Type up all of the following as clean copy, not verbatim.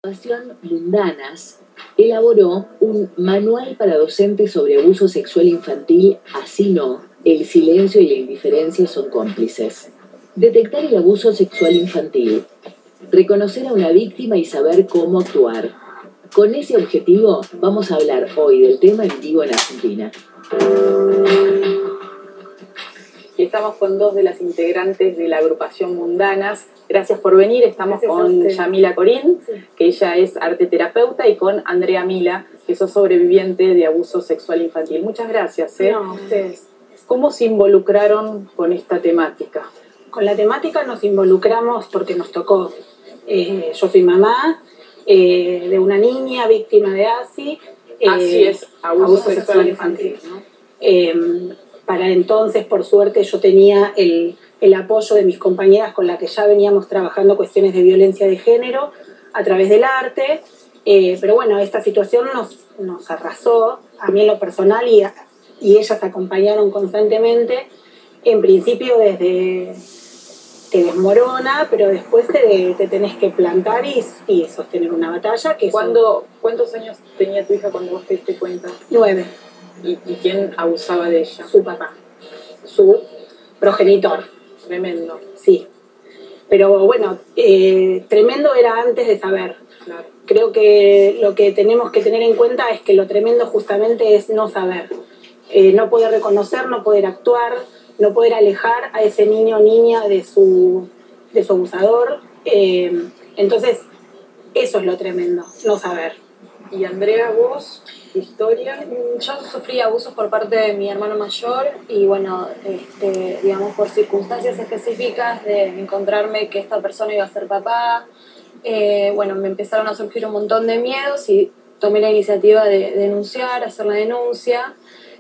Fundación Mundanas elaboró un manual para docentes sobre abuso sexual infantil, así no, el silencio y la indiferencia son cómplices. Detectar el abuso sexual infantil, reconocer a una víctima y saber cómo actuar. Con ese objetivo vamos a hablar hoy del tema en vivo en Argentina. Y estamos con dos de las integrantes de la agrupación Mundanas. Gracias por venir. Estamos con Yamila Corín, que ella es arteterapeuta, y con Andrea Mila, que sos sobreviviente de abuso sexual infantil. Muchas gracias. No, ustedes. ¿Cómo se involucraron con esta temática? Con la temática nos involucramos porque nos tocó. Yo soy mamá de una niña víctima de ASI. Así es, abuso sexual infantil, ¿no? Para entonces, por suerte, yo tenía el apoyo de mis compañeras con las que ya veníamos trabajando cuestiones de violencia de género a través del arte. Pero bueno, esta situación nos arrasó, a mí en lo personal, y ellas acompañaron constantemente. En principio desde te desmorona, pero después te tenés que plantar y sostener una batalla. ¿Cuántos años tenía tu hija cuando vos te diste cuenta? 9. ¿Y quién abusaba de ella? Su papá, su progenitor. Tremendo. Sí. Pero bueno, tremendo era antes de saber. Claro. Creo que lo que tenemos que tener en cuenta es que lo tremendo justamente es no saber. No poder reconocer, no poder actuar, no poder alejar a ese niño o niña de su abusador. Entonces, eso es lo tremendo, no saber. Y Andrea, vos, ¿tu historia? Yo sufrí abusos por parte de mi hermano mayor y bueno, digamos por circunstancias específicas de encontrarme que esta persona iba a ser papá, bueno, me empezaron a surgir un montón de miedos y tomé la iniciativa de denunciar, hacer la denuncia.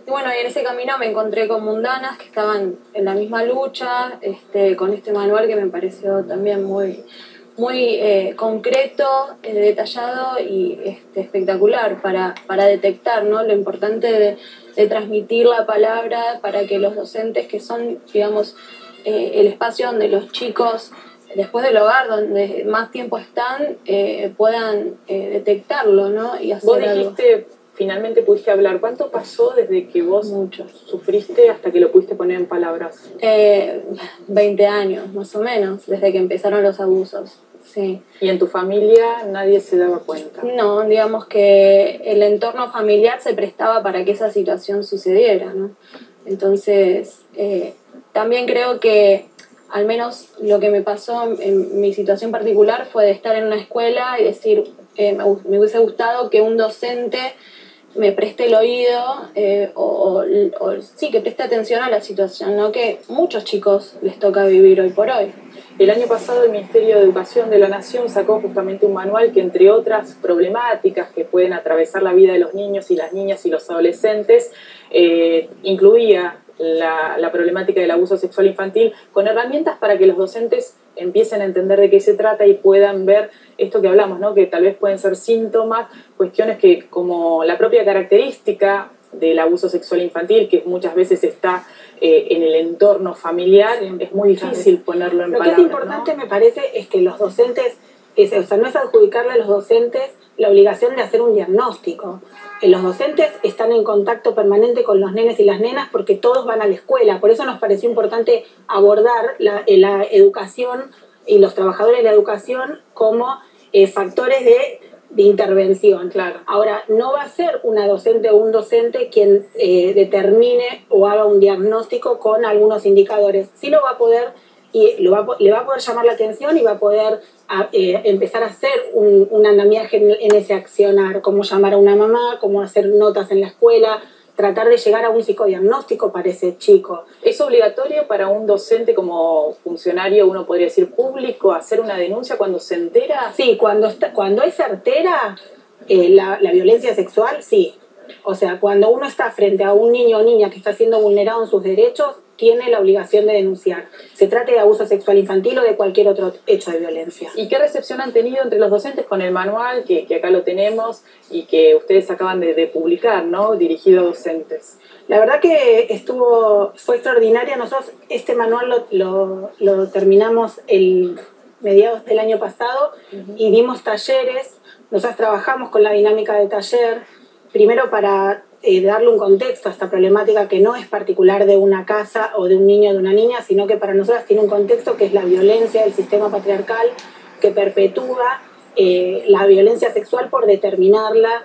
Y bueno, y en ese camino me encontré con mundanas que estaban en la misma lucha, con este manual que me pareció también muy concreto, detallado y espectacular para detectar, ¿no? Lo importante de transmitir la palabra para que los docentes, que son, digamos, el espacio donde los chicos, después del hogar, donde más tiempo están, puedan detectarlo, ¿no? Y hacer vos dijiste, algo. Finalmente pudiste hablar. ¿Cuánto pasó desde que vos sufriste hasta que lo pudiste poner en palabras? 20 años, más o menos, desde que empezaron los abusos. Sí. ¿Y en tu familia nadie se daba cuenta? No, digamos que el entorno familiar se prestaba para que esa situación sucediera, ¿no? Entonces, también creo que al menos lo que me pasó en mi situación particular fue de estar en una escuela y decir, me hubiese gustado que un docente me preste el oído o sí, que preste atención a la situación, ¿no? Que muchos chicos les toca vivir hoy por hoy. El año pasado el Ministerio de Educación de la Nación sacó justamente un manual que, entre otras problemáticas que pueden atravesar la vida de los niños y las niñas y los adolescentes, incluía la problemática del abuso sexual infantil, con herramientas para que los docentes empiecen a entender de qué se trata y puedan ver esto que hablamos, ¿no? Que tal vez pueden ser síntomas, cuestiones que, como la propia característica del abuso sexual infantil, que muchas veces está en el entorno familiar, es muy difícil ponerlo en palabras. Lo que es importante, ¿no? Me parece, es que los docentes, o sea, no es adjudicarle a los docentes la obligación de hacer un diagnóstico. Los docentes están en contacto permanente con los nenes y las nenas porque todos van a la escuela. Por eso nos pareció importante abordar la educación y los trabajadores de la educación como factores de intervención. Claro. Ahora, no va a ser una docente o un docente quien determine o haga un diagnóstico con algunos indicadores. Sí lo va a poder y le va a poder llamar la atención y va a poder empezar a hacer un andamiaje en ese accionar, cómo llamar a una mamá, cómo hacer notas en la escuela, tratar de llegar a un psicodiagnóstico para ese chico. ¿Es obligatorio para un docente como funcionario, uno podría decir público, hacer una denuncia cuando se entera? Sí, cuando es certera la violencia sexual, sí. O sea, cuando uno está frente a un niño o niña que está siendo vulnerado en sus derechos, tiene la obligación de denunciar. Se trate de abuso sexual infantil o de cualquier otro hecho de violencia. ¿Y qué recepción han tenido entre los docentes con el manual, que acá lo tenemos y que ustedes acaban de publicar, ¿no? Dirigido a docentes? La verdad que fue extraordinaria. Nosotros este manual lo terminamos mediados del año pasado y dimos talleres Nosotros trabajamos con la dinámica de taller, primero para darle un contexto a esta problemática que no es particular de una casa o de un niño o de una niña, sino que para nosotras tiene un contexto que es la violencia del sistema patriarcal que perpetúa la violencia sexual por determinarla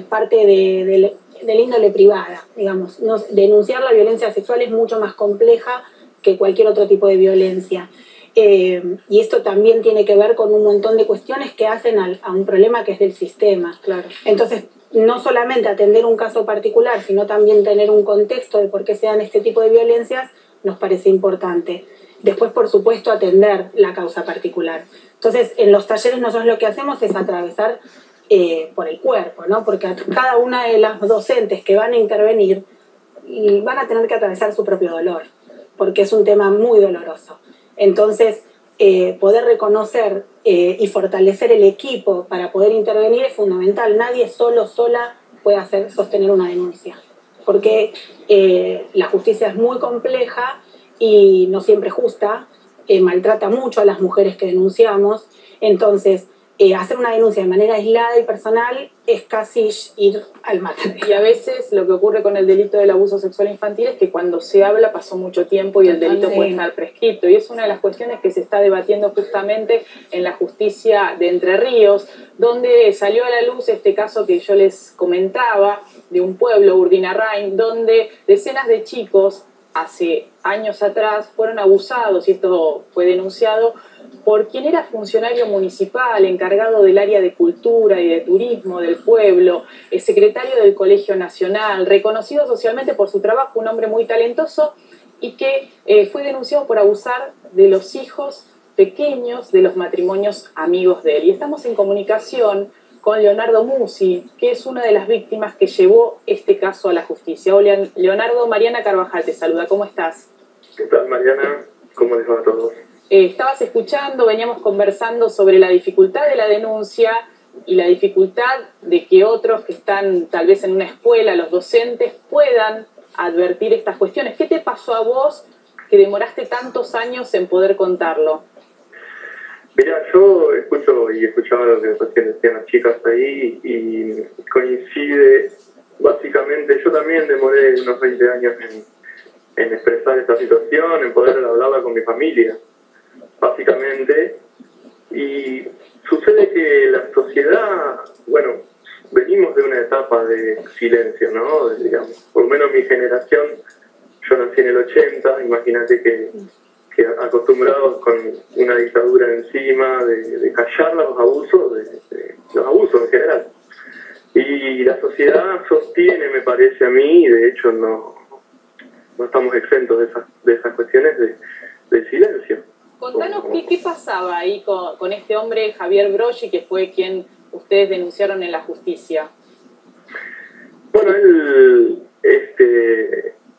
parte de índole privada, digamos. Denunciar la violencia sexual es mucho más compleja que cualquier otro tipo de violencia. Y esto también tiene que ver con un montón de cuestiones que hacen a un problema que es del sistema. Claro. Entonces, no solamente atender un caso particular, sino también tener un contexto de por qué se dan este tipo de violencias, nos parece importante. Después, por supuesto, atender la causa particular. Entonces, en los talleres nosotros lo que hacemos es atravesar por el cuerpo, ¿no? Porque cada una de las docentes que van a intervenir van a tener que atravesar su propio dolor, porque es un tema muy doloroso. Entonces, poder reconocer y fortalecer el equipo para poder intervenir es fundamental. Nadie sola puede sostener una denuncia, porque la justicia es muy compleja y no siempre justa, maltrata mucho a las mujeres que denunciamos. Entonces, hacer una denuncia de manera aislada y personal es casi ir al matadero. Y a veces lo que ocurre con el delito del abuso sexual infantil es que cuando se habla pasó mucho tiempo y el delito puede estar prescripto. Y es una de las cuestiones que se está debatiendo justamente en la justicia de Entre Ríos, donde salió a la luz este caso que yo les comentaba, de un pueblo, Urdinarrain, donde decenas de chicos hace años atrás fueron abusados, y esto fue denunciado por quien era funcionario municipal, encargado del área de cultura y de turismo del pueblo, secretario del Colegio Nacional, reconocido socialmente por su trabajo, un hombre muy talentoso, y que fue denunciado por abusar de los hijos pequeños de los matrimonios amigos de él. Y estamos en comunicación con Leonardo Musi, que es una de las víctimas que llevó este caso a la justicia. Hola, Leonardo, Mariana Carvajal te saluda, ¿cómo estás? ¿Qué tal, Mariana? ¿Cómo les va a todos? Estabas escuchando, veníamos conversando sobre la dificultad de la denuncia y la dificultad de que otros que están tal vez en una escuela, los docentes, puedan advertir estas cuestiones. ¿Qué te pasó a vos que demoraste tantos años en poder contarlo? Mira, yo escucho y escuchaba lo que recién decían las chicas ahí y coincide, básicamente, yo también demoré unos 20 años en expresar esta situación, en poder hablarla con mi familia, básicamente, y sucede que la sociedad, bueno, venimos de una etapa de silencio, ¿no? Digamos, por lo menos mi generación, yo nací en el 80, imagínate que acostumbrados con una dictadura encima, de callar los abusos, los abusos en general. Y la sociedad sostiene, me parece a mí, y de hecho no estamos exentos de esas cuestiones de silencio. Contanos qué pasaba ahí con este hombre, Javier Broggi, que fue quien ustedes denunciaron en la justicia. Bueno, él,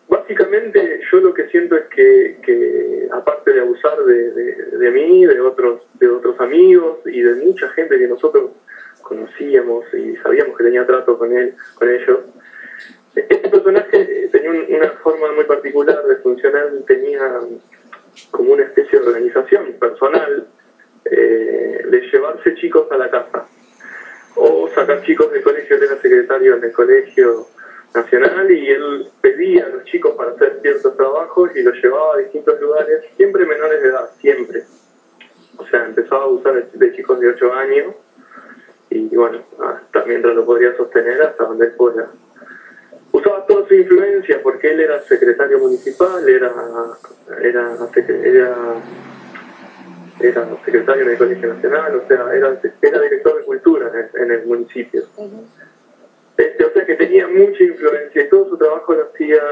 básicamente yo lo que siento es que aparte de abusar de mí, de otros amigos y de mucha gente que nosotros conocíamos y sabíamos que tenía trato con ellos, este personaje tenía una forma muy particular de funcionar, tenía como una especie de organización personal de llevarse chicos a la casa o sacar chicos del colegio. Él era secretario en el Colegio Nacional y él pedía a los chicos para hacer ciertos trabajos y los llevaba a distintos lugares, siempre menores de edad, siempre. O sea, empezaba a abusar de chicos de 8 años y bueno, hasta mientras lo podría sostener hasta donde él pueda. Usaba toda su influencia porque él era secretario municipal, era secretario en el Colegio Nacional, o sea, era director de cultura en el municipio. Uh-huh. O sea que tenía mucha influencia y todo su trabajo lo hacía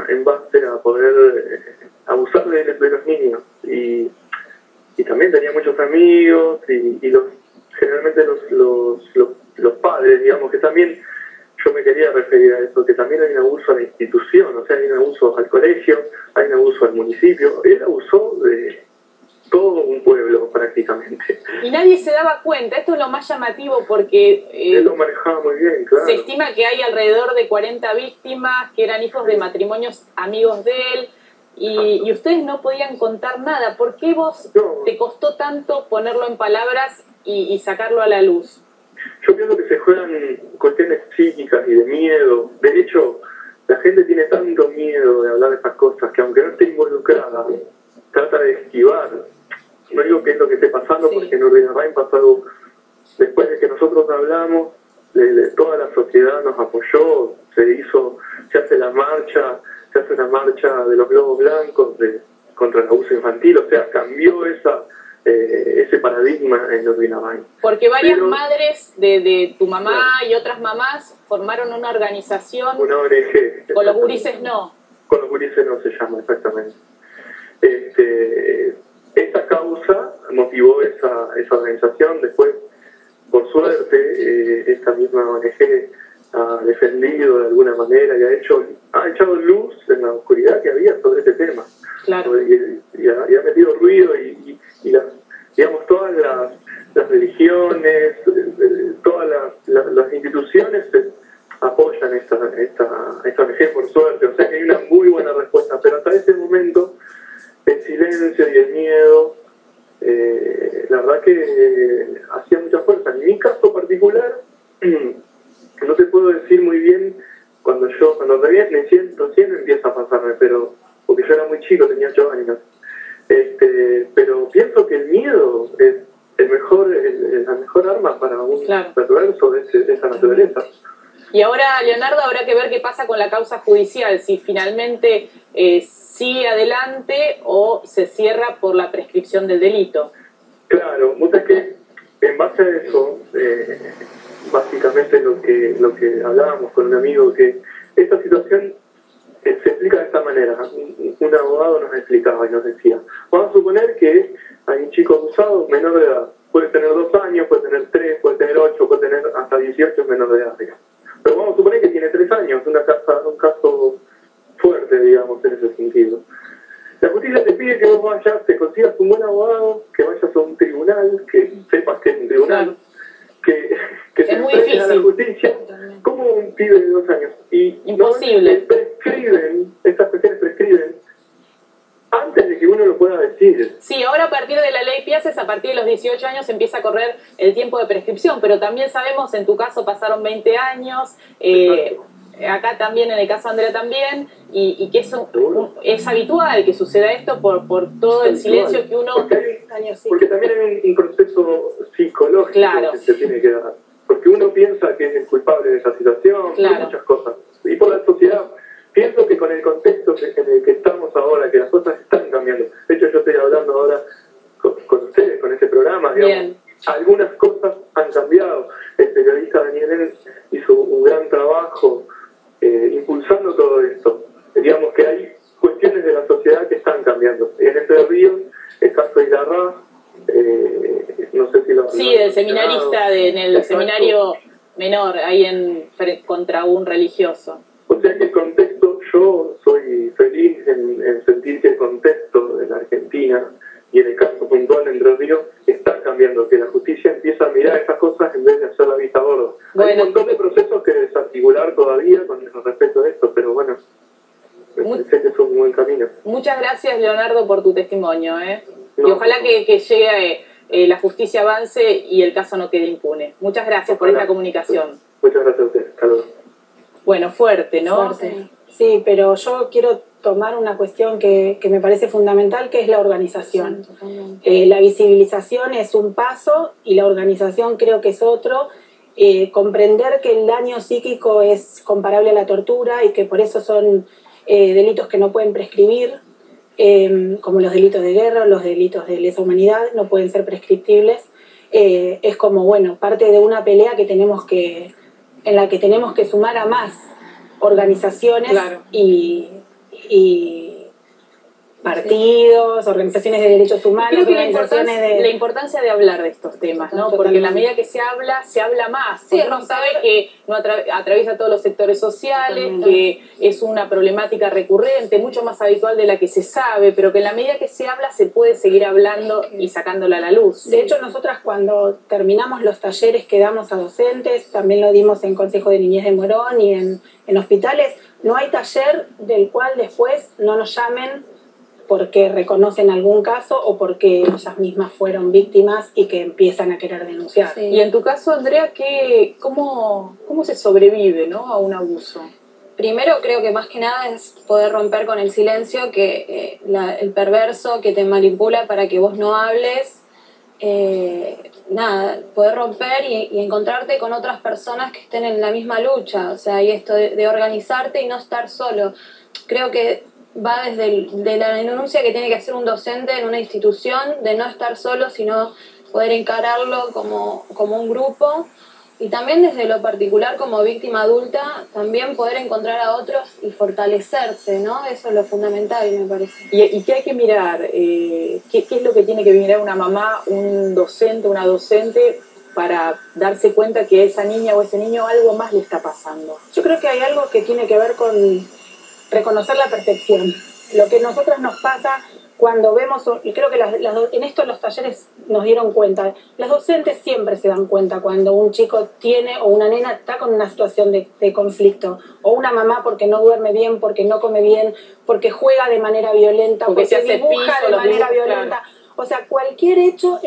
en base a poder abusar de los niños. Y también tenía muchos amigos y generalmente los padres, digamos, que también yo me quería referir a eso, que también hay un abuso a la institución, o sea, hay un abuso al colegio, hay un abuso al municipio. Él abusó de todo un pueblo prácticamente. Y nadie se daba cuenta, esto es lo más llamativo porque él lo manejaba muy bien, claro. Se estima que hay alrededor de 40 víctimas que eran hijos de matrimonios amigos de él y ustedes no podían contar nada. ¿Por qué vos te costó tanto ponerlo en palabras y sacarlo a la luz? Yo hijas y de miedo. De hecho, la gente tiene tanto miedo de hablar de estas cosas que aunque no esté involucrada, trata de esquivar. No digo que es lo que esté pasando, Sí. porque en Urdinarrain pasó algo, después de que nosotros hablamos, toda la sociedad nos apoyó, se hace una marcha de los globos blancos contra el abuso infantil, o sea, cambió ese paradigma en Urdinarrain. Porque varias Pero, madres de tu mamá claro, y otras mamás formaron una organización una ONG. con los gurises no. Con los gurises no se llama, exactamente. Esa causa motivó esa organización. Después, por suerte, esta misma ONG ha defendido de alguna manera y ha echado luz en la oscuridad que había sobre este tema. Claro. Y ha metido ruido y digamos, todas las religiones, todas las instituciones apoyan esta ONG, por suerte. O sea que hay una muy buena respuesta, pero hasta ese momento el silencio y el miedo, la verdad que hacía mucha fuerza. En mi caso particular, no te puedo decir muy bien cuando recién empieza a pasarme, pero porque yo era muy chico, tenía 8 años. Pero pienso que el miedo es la mejor arma para un perverso de esa naturaleza. Y ahora, Leonardo, habrá que ver qué pasa con la causa judicial, si finalmente sigue adelante o se cierra por la prescripción del delito. Claro, muchas que en base a eso, básicamente lo que hablábamos con un amigo, que esta situación se explica de esta manera. Un abogado nos explicaba y nos decía, vamos a suponer que hay un chico abusado, menor de edad, puede tener 2 años, puede tener 3, puede tener 8, puede tener hasta 18 menor de edad, digamos. Pero vamos a suponer que tiene 3 años, un caso fuerte, digamos, en ese sentido. La justicia te pide que vos vayas, te consigas un buen abogado, que vayas a un tribunal, que sepas que es un tribunal, que te enfrentes a la justicia, como un pibe de 2 años. Y imposible. Estas cuestiones prescriben antes de que uno lo pueda decir. Sí, ahora a partir de la ley Piaces, a partir de los 18 años empieza a correr el tiempo de prescripción, pero también sabemos, en tu caso pasaron 20 años, acá también, en el caso de Andrea también, y que es habitual que suceda esto por todo el silencio que uno... Porque también hay un proceso psicológico que se tiene que dar. Porque uno piensa que es culpable de esa situación, por muchas cosas. Y por la sociedad. Pienso que con el contexto en el que estamos ahora, que las cosas están cambiando. De hecho, yo estoy hablando ahora con ustedes, con este programa, digamos. Algunas cosas han cambiado. El periodista Daniel Enz hizo un gran trabajo impulsando todo esto. Digamos que hay cuestiones de la sociedad que están cambiando. En este río, el caso de Ilarrá, no sé si lo... Sí, el seminarista en el seminario menor, ahí contra un religioso. O sea que el contexto, yo soy feliz en sentir que el contexto de la Argentina y en el caso puntual de Entre Ríos está cambiando, que la justicia empieza a mirar estas cosas en vez de hacer la vista gorda. Hay un montón de procesos que desarticular todavía con respecto a esto, pero bueno, sé que es un buen camino. Muchas gracias, Leonardo, por tu testimonio, y ojalá que llegue la justicia avance y el caso no quede impune. Muchas gracias por esta comunicación. Muchas gracias a ustedes. Hasta luego. Bueno, fuerte, ¿no? Fuerte. Sí, pero yo quiero tomar una cuestión que me parece fundamental, que es la organización. La visibilización es un paso y la organización creo que es otro. Comprender que el daño psíquico es comparable a la tortura y que por eso son delitos que no pueden prescribir, como los delitos de guerra, los delitos de lesa humanidad, no pueden ser prescriptibles. Es como, bueno, parte de una pelea en la que tenemos que sumar a más organizaciones y partidos, organizaciones de derechos humanos, creo que organizaciones la importancia de hablar de estos temas, ¿no? Porque en la medida que se habla más. Sí, uno sabe que no atraviesa todos los sectores sociales, que es una problemática recurrente, mucho más habitual de la que se sabe, pero que en la medida que se habla se puede seguir hablando y sacándola a la luz. De hecho, nosotras cuando terminamos los talleres que damos a docentes, también lo dimos en Consejo de Niñez de Morón y en hospitales, no hay taller del cual después no nos llamen porque reconocen algún caso o porque ellas mismas fueron víctimas y que empiezan a querer denunciar. Sí. Y en tu caso, Andrea, ¿cómo se sobrevive, ¿no?, a un abuso? Primero creo que más que nada es poder romper con el silencio, que el perverso que te manipula para que vos no hables, poder romper y encontrarte con otras personas que estén en la misma lucha, o sea, y esto de organizarte y no estar solo. Creo que va de la denuncia que tiene que hacer un docente en una institución, de no estar solo, sino poder encararlo como un grupo. Y también desde lo particular como víctima adulta, también poder encontrar a otros y fortalecerse, ¿no? Eso es lo fundamental, me parece. ¿Y qué hay que mirar? ¿Qué es lo que tiene que mirar una mamá, un docente, una docente, para darse cuenta que a esa niña o ese niño algo más le está pasando? Yo creo que hay algo que tiene que ver con reconocer la percepción. Lo que a nosotros nos pasa cuando vemos, y creo que en esto los talleres nos dieron cuenta, las docentes siempre se dan cuenta cuando un chico tiene o una nena está con una situación de conflicto, o una mamá porque no duerme bien, porque no come bien, porque juega de manera violenta, porque se hace dibuja piso, de manera violenta. Claro. O sea, cualquier hecho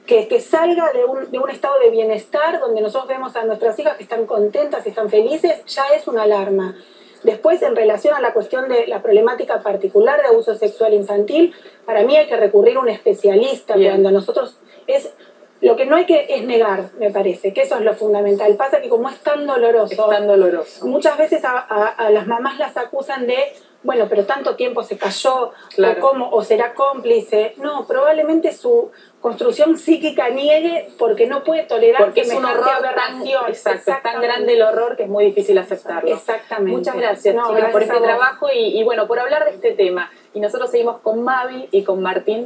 que salga de un estado de bienestar donde nosotros vemos a nuestras hijas que están contentas y están felices, ya es una alarma. Después, en relación a la cuestión de la problemática particular de abuso sexual infantil, para mí hay que recurrir a un especialista. Bien. Cuando nosotros lo que no hay que es negar, me parece, que eso es lo fundamental. Pasa que como es tan doloroso, muchas veces a las mamás las acusan de, bueno, pero tanto tiempo se cayó, claro, o será cómplice. No, probablemente su construcción psíquica niegue porque no puede tolerar, porque es un horror aberración. Exacto, es tan grande el horror que es muy difícil aceptarlo. Exactamente. Muchas gracias, chicas, por este trabajo y bueno, por hablar de este tema. Y nosotros seguimos con Mavi y con Martín.